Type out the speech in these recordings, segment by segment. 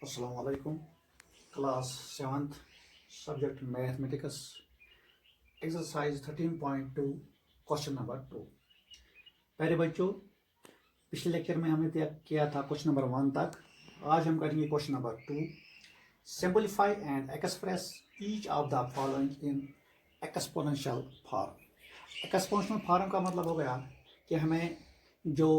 Assalamu alaikum. Class 7th, subject mathematics, exercise 13.2, question number 2। पहले बच्चों, पिछले लेक्चर में हमने किया था क्वेश्चन नंबर 1 तक। आज हम करेंगे question number 2। Simplify and express each of the following in exponential form. Exponential form का मतलब हो गया कि हमें जो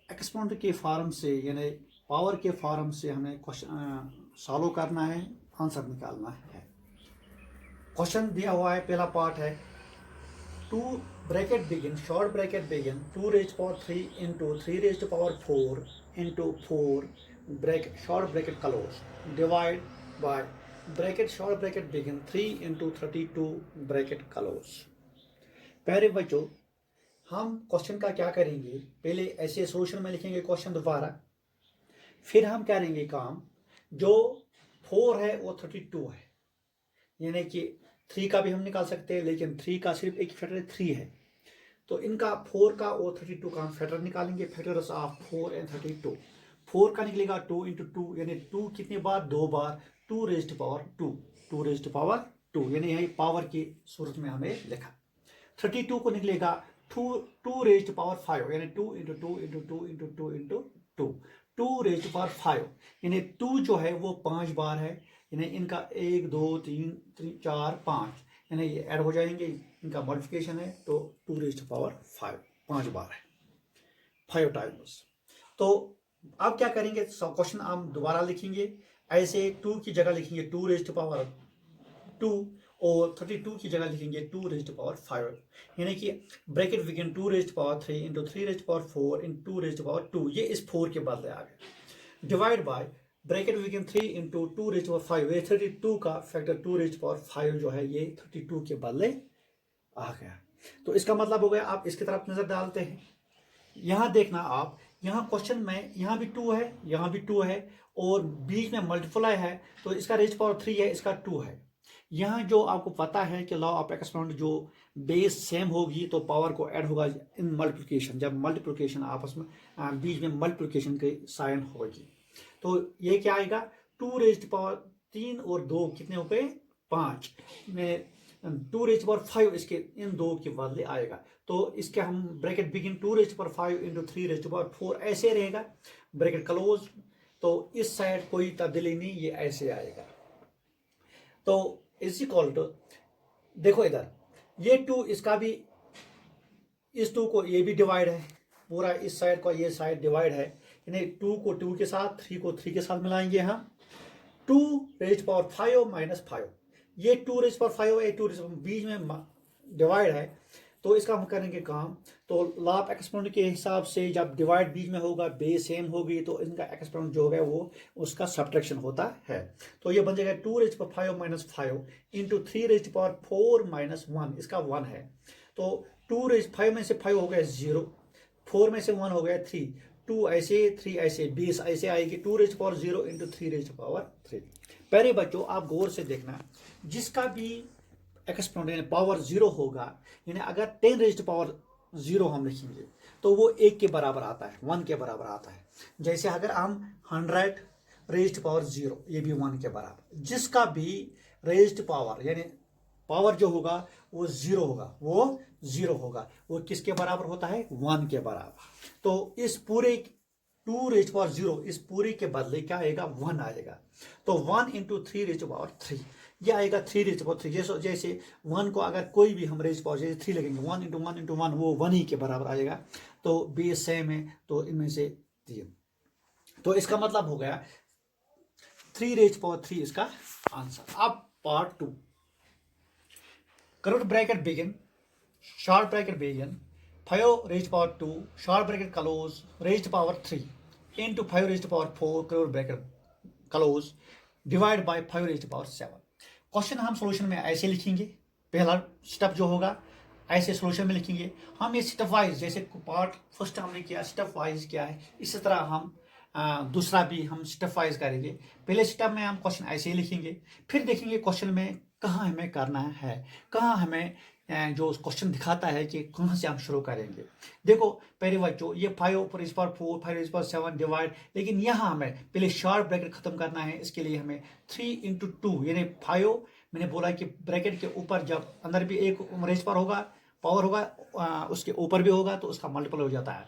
एक्सपोनेंट के फॉर्म से यानी पावर के फॉर्म से हमें क्वेश्चन सॉल्व करना है, आंसर निकालना है। क्वेश्चन दिया हुआ है, पहला पार्ट है 2 bracket begin, short bracket begin 2 raised power 3 into 3 raised power 4 into 4 bracket short bracket close divide by bracket short bracket begin 3 into 32 bracket close. पहले बच्चों हम क्वेश्चन का क्या करेंगे, पहले ऐसे सोल्यूशन में लिखेंगे क्वेश्चन दोबारा, फिर हम करेंगे काम, जो 4 है वो 32 है, यानी कि 3 का भी हम निकाल सकते हैं, लेकिन 3 का सिर्फ एक फैक्टर 3 है, तो इनका 4 का और 32 का हम फैक्टर निकालेंगे। फैक्टर्स ऑफ 4 एंड 32, 4 का निकलेगा 2 into 2, यानी 2 कितनी बार, 2 बार, 2 raised power 2, 2 raised power 2, यानी यही पावर की सूरत में हमें लिखा। 32 को निकलेगा 2 raised power 5, यानी 2 into 2 into 2 into 2 into 2, 2 raised power 5, यानी 2 जो है वो 5 बार है, यानी इनका 1 2 3 4 5, यानी ये ऐड हो जाएंगे, इनका मल्टीप्लिकेशन है, तो 2 raised power 5 5 बार है, 5 टाइम्स। तो अब क्या करेंगे, क्वेश्चन हम दोबारा लिखेंगे, ऐसे 2 की जगह लिखेंगे 2 raised power 2 और 32 की जगह लिखेंगे 2 raised power 5, यानी कि bracket begin 2 raised power 3 into 3 raised power 4 into 2 raised power 2, ये इस 4 के बदले आ गया, divide by bracket begin 3 into 2 raised power 5, ये 32 का फैक्टर 2 raised power 5 जो है ये 32 के बदले आ गया। तो इसका मतलब हो गया, आप इसकी तरफ नजर डालते हैं, यहाँ देखना आप, यहाँ क्वेश्चन में यहाँ भी 2 है, यहाँ भी 2 है, और बीच में मल्टीप्लाई है, तो इसका रेज पावर 3 है, इसका 2 है। यहाँ जो आपको पता है कि लॉ ऑफ एक्सपोनेंट, जो बेस सेम होगी तो पावर को ऐड होगा इन मल्टीप्लिकेशन, जब मल्टीप्लिकेशन आपस में बीच में मल्टीप्लिकेशन की साइन होगी, तो ये क्या आएगा, 2 रेज्ड पावर 3 और 2 कितने हो गए 5 में, 2 रेज्ड पावर 5 इसके इन 2 के बदले आएगा, तो इसके हम bracket begin 2 raised power 5 into 3 raised power 4 ऐसे रहेगा, ब्रैकेट क्लोज, तो इस साइड कोई तब्दीली नहीं, ये ऐसे आएगा। तो इज इक्वल टू, देखो इधर ये 2, इसका भी, इस 2 को ये भी डिवाइड है, पूरा इस साइड का ये साइड डिवाइड है, यानी 2 को 2 के साथ, 3 को 3 के साथ मिलाएंगे हम, 2 रेज्ड पावर 5 माइनस 5, ये 2 रेज्ड पावर 5 है, 2 बीच में डिवाइड है, तो इसका हम करेंगे काम, तो लॉ ऑफ एक्सपोनेंट के हिसाब से जब डिवाइड बीच में होगा, बेस सेम होगी, तो इनका एक्सपोनेंट जो होगा वो उसका सब्ट्रैक्शन होता है, तो ये बन जाएगा 2 raised power 5 minus 5 into 3 raised power 4 minus 1, इसका 1 है, तो 2 रेज्ड 5 में से 5 हो गया 0, 4 में से 1 हो गया 3, 2 ऐसे 3 ऐसे 20 ऐसे आएगी, 2 raised power 0 into 3 raised power 3। पहले बच्चों आप गौर से देखना, जिसका भी एक्सपोनेंट पावर 0 होगा, यानी अगर 10 रेज्ड पावर 0 हम लिखेंगे तो वो 1 के बराबर आता है, 1 के बराबर आता है। जैसे अगर हम 100 रेज्ड पावर 0, ये भी 1 के बराबर, जिसका भी रेज्ड पावर यानी पावर जो होगा वो 0 होगा, वो 0 होगा, वो किसके बराबर होता है, 1 के बराबर। तो इस पूरे 2 रेज्ड पावर 0, इस पूरे के बदले क्या आएगा, 1 आएगा, तो 1 into 3 रेज्ड पावर 3, ये आएगा 3 रेज्ड पावर 3, जैसे 1 को अगर कोई भी हम रेज्ड पावर जैसे 3 लगेंगे, 1 into 1 into 1, वो 1 ही के बराबर आएगा, तो बेस सेम है, तो इनमें से 3, तो इसका मतलब हो गया 3 रेज्ड पावर 3 इसका आंसर। अब पार्ट 2, करो bracket begin, short bracket begin 5 raised power 2 short bracket close raised power 3 into 5 raised power 4 करो bracket close divide by 5 raised power 7। Question हम सॉल्यूशन में ऐसे लिखेंगे, पहला स्टेप जो होगा ऐसे सॉल्यूशन में लिखेंगे हम, ये स्टेप वाइज, जैसे पार्ट फर्स्ट हमने किया स्टेप वाइज किया है, इसी तरह हम दूसरा भी हम स्टेप वाइज करेंगे। पहले स्टेप में हम क्वेश्चन ऐसे ही लिखेंगे, फिर देखेंगे क्वेश्चन में कहाँ हमें करना है, कहाँ हमें जो क्वेश्चन दिखाता है कि कहाँ से हम शुरू करेंगे। देखो पहले बच्चों, ये 5/4, 5/7 डिवाइड, लेकिन यहाँ हमें पहले शॉर्ट ब्रैकेट खत्म करना है। इसके लिए हमें 3 × 2 यानी 5, मैंने बोला कि ब्रैकेट के ऊपर जब अंदर भी एक रेज पर होगा, पावर होगा, उसके ऊपर भी होगा तो उसका मल्टीपल हो जाता है।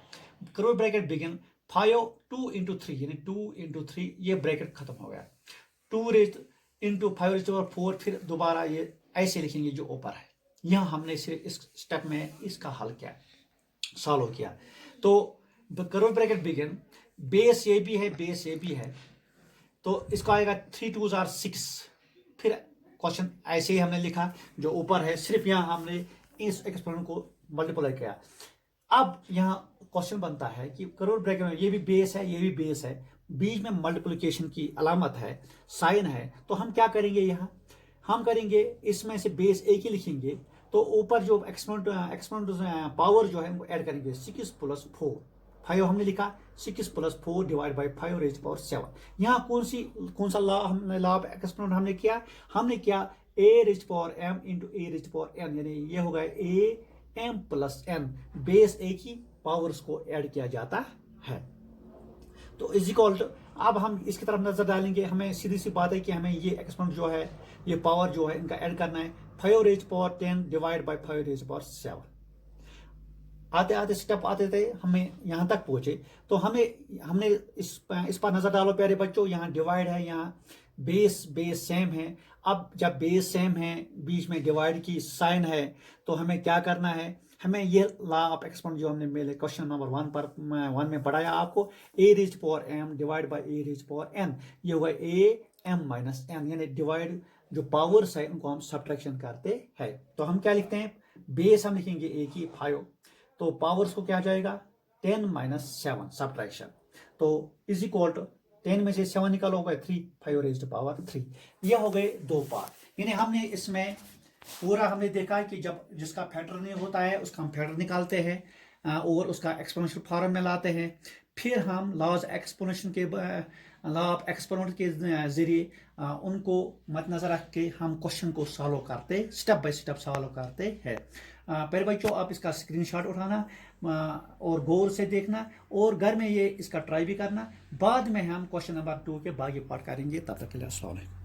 करो ब्रैकेट बिगिन 2 × 3 यानी 2 × 3, ये ब्रैकेट खत्म हो गया। 2 × 5 4, फिर दोबारा ये ऐसे लिखेंगे जो ऊपर है। यहाँ हमने सिर्फ इस स्टेप में इसका हल किया, सॉल्व किया। तो करो ब्रैकेट बिगिन, बेस ये भी है, बेस ये भी है, तो इसका आएगा 3 2 6। फिर क्वेश्चन ऐसे ही हमने लिखा, जो ऊपर है सिर्फ यहाँ हमने इस एक्सपोनेंट को मल्टीप्लाई किया। अब यहाँ क्वेश्चन बनता है कि करोड़ ब्रैकेट में ये भी बेस है, ये भी बेस है, बीच में मल्टीप्लिकेशन की अलामत है, साइन है, तो हम क्या करेंगे, यहाँ हम करेंगे इसमें से बेस एक ही लिखेंगे, तो ऊपर जो एक्सपोनेंट पावर जो है वो ऐड करेंगे। 6 + 4, 5 हमने लिखा, 6 + 4 डिवाइड बाई 5⁻⁷। यहाँ कौन सा लॉ हमने, लॉ ऑफ एक्सपोनेंट हमने किया a⁻m × a⁻n, यानी ये होगा am + n, बेस एक ही, पावर्स को ऐड किया जाता है। तो इज इक्वल टू, अब हम इसकी तरफ नजर डालेंगे। हमें सीधी सी बात है कि हमें ये एक्सपोनेंट जो है, ये पावर जो है, इनका ऐड करना है। 5⁻10 डिवाइड बाई 5⁻7। आते आते स्टेप आते थे, हमें यहाँ तक पहुंचे, तो हमने इस पर नजर डालो प्यारे बच्चों। यहाँ डिवाइड है, यहाँ बेस सेम है। अब जब बेस सेम है, बीच में डिवाइड की साइन है, तो हमें क्या करना है, हमें ये लॉ ऑफ एक्सपोनेंट जो हमने मेरे क्वेश्चन नंबर 1 में पढ़ाया आपको, a⁻m डिवाइड बाई a⁻n, ये होगा am - n, यानी डिवाइड जो पावर्स है उनको हम सब्ट्रैक्शन करते हैं। तो हम क्या लिखते हैं, बेस हम लिखेंगे एक ही 5, तो पावर्स को क्या जाएगा 10 - 7 सब्ट्रैक्शन, तो इज इक्वल टू 10 में से 7 निकालो होगा 3, 5⁻3। ये हो गए दो पार्ट। यानी हमने इसमें पूरा हमने देखा कि जब जिसका फैक्टर नहीं होता है उसका हम फैक्टर निकालते हैं और उसका एक्सपोनेंशियल फॉर्म में लाते हैं। फिर हम लॉ ऑफ एक्सपोनेंट के जरिए उनको मद्देनजर रख के हम क्वेश्चन को सॉल्व करते, स्टेप बाय स्टेप सॉल्व करते हैं। पहले बच्चों आप इसका स्क्रीनशॉट उठाना और गौर से देखना, और घर में ये इसका ट्राई भी करना। बाद में हम क्वेश्चन नंबर 2 के बाकी पार्ट करेंगे। तब तक के लिए अस्सलाम वालेकुम।